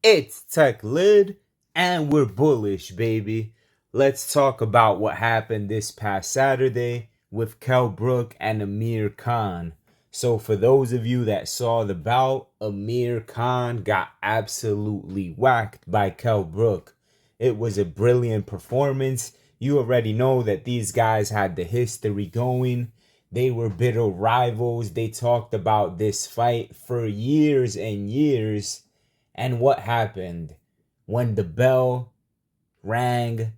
It's Tech Lid, and we're bullish, baby. Let's talk about what happened this past Saturday with Kell Brook and Amir Khan. So, for those of you that saw the bout, Amir Khan got absolutely whacked by Kell Brook. It was a brilliant performance. You already know that these guys had the history going. They were bitter rivals. They talked about this fight for years and years. And what happened? When the bell rang,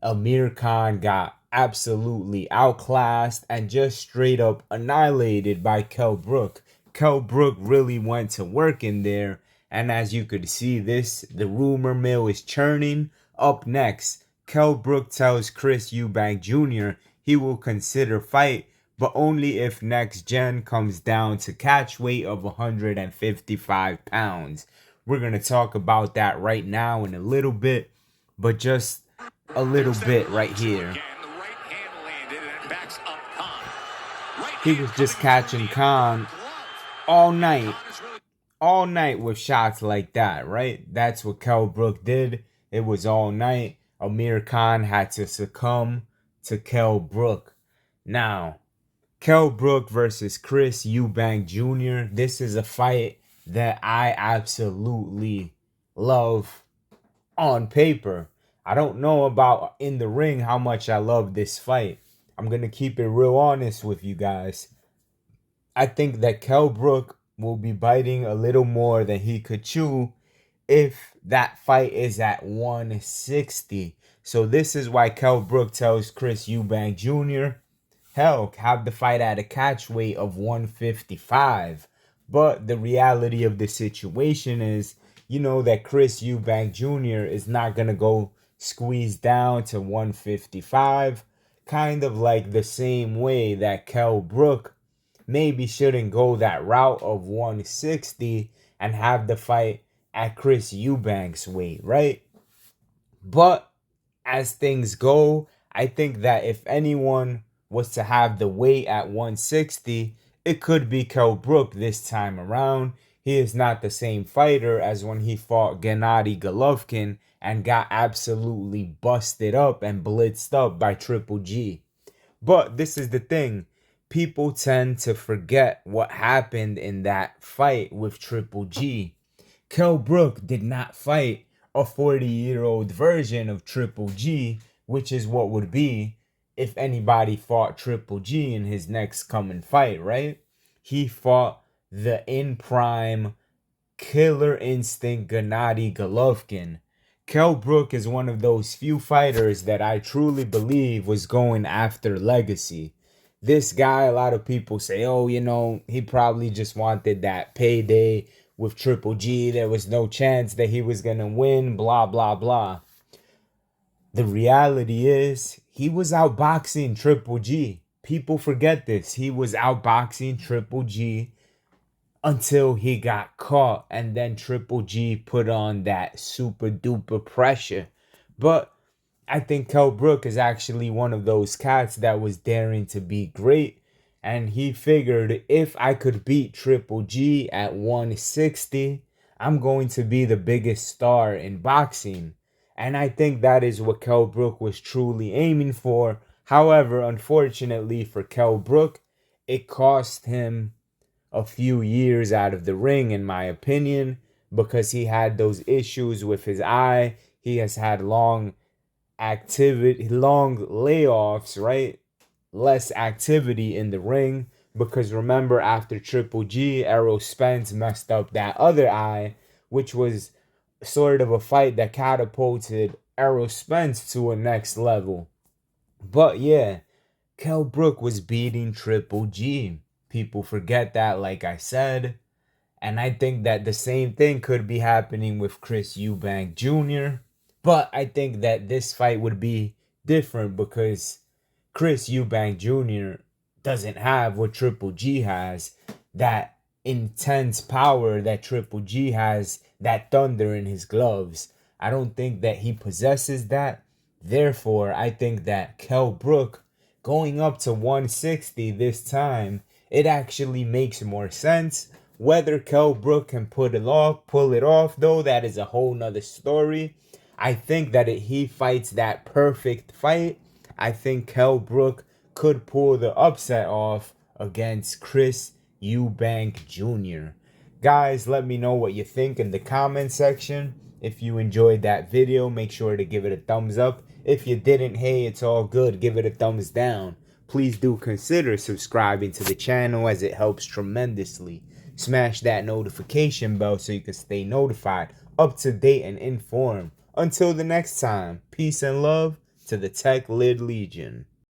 Amir Khan got absolutely outclassed and just straight up annihilated by Kell Brook. Kell Brook really went to work in there, and as you could see, the rumor mill is churning. Up next, Kell Brook tells Chris Eubank Jr. he will consider fight, but only if next gen comes down to catch weight of 155 pounds. We're going to talk about that right now in a little bit, but just a little bit right here. He was just catching Khan all night with shots like that, right? That's what Kell Brook did. It was all night. Amir Khan had to succumb to Kell Brook. Now, Kell Brook versus Chris Eubank Jr. This is a fight that I absolutely love on paper. I don't know about in the ring how much I love this fight. I'm going to keep it real honest with you guys. I think that Kell Brook will be biting a little more than he could chew if that fight is at 160. So this is why Kell Brook tells Chris Eubank Jr., hell, have the fight at a catch weight of 155. But the reality of the situation is, you know that Chris Eubank Jr. is not going to go squeeze down to 155. Kind of like the same way that Kell Brook maybe shouldn't go that route of 160 and have the fight at Chris Eubank's weight, right? But as things go, I think that if anyone was to have the weight at 160, it could be Kell Brook this time around. He is not the same fighter as when he fought Gennady Golovkin and got absolutely busted up and blitzed up by Triple G. But this is the thing. People tend to forget what happened in that fight with Triple G. Kell Brook did not fight a 40-year-old version of Triple G, which is what would be if anybody fought Triple G in his next coming fight, right? He fought the in-prime killer instinct Gennady Golovkin. Kell Brook is one of those few fighters that I truly believe was going after legacy. This guy, a lot of people say, oh, you know, he probably just wanted that payday with Triple G. There was no chance that he was going to win, blah, blah, blah. The reality is, he was outboxing Triple G. People forget this. He was outboxing Triple G until he got caught, and then Triple G put on that super duper pressure. But I think Kell Brook is actually one of those cats that was daring to be great, and he figured if I could beat Triple G at 160, I'm going to be the biggest star in boxing. And I think that is what Kell Brook was truly aiming for. However, unfortunately for Kell Brook, it cost him a few years out of the ring, in my opinion, because he had those issues with his eye. He has had long layoffs, right? Less activity in the ring, because remember, after Triple G, Errol Spence messed up that other eye, which was sort of a fight that catapulted Errol Spence to a next level. But yeah, Kell Brook was beating Triple G. People forget that, like I said. And I think that the same thing could be happening with Chris Eubank Jr. But I think that this fight would be different because Chris Eubank Jr. doesn't have what Triple G has. That intense power that Triple G has, that thunder in his gloves. I don't think that he possesses that. Therefore, I think that Kell Brook going up to 160 this time, it actually makes more sense. Whether Kell Brook can pull it off, though, that is a whole nother story. I think that he fights that perfect fight. I think Kell Brook could pull the upset off against Chris Eubank Jr. Guys, let me know what you think in the comment section. If you enjoyed that video, make sure to give it a thumbs up. If you didn't, hey, it's all good. Give it a thumbs down. Please do consider subscribing to the channel as it helps tremendously. Smash that notification bell so you can stay notified, up to date, and informed. Until the next time, peace and love to the Tech Lid Legion.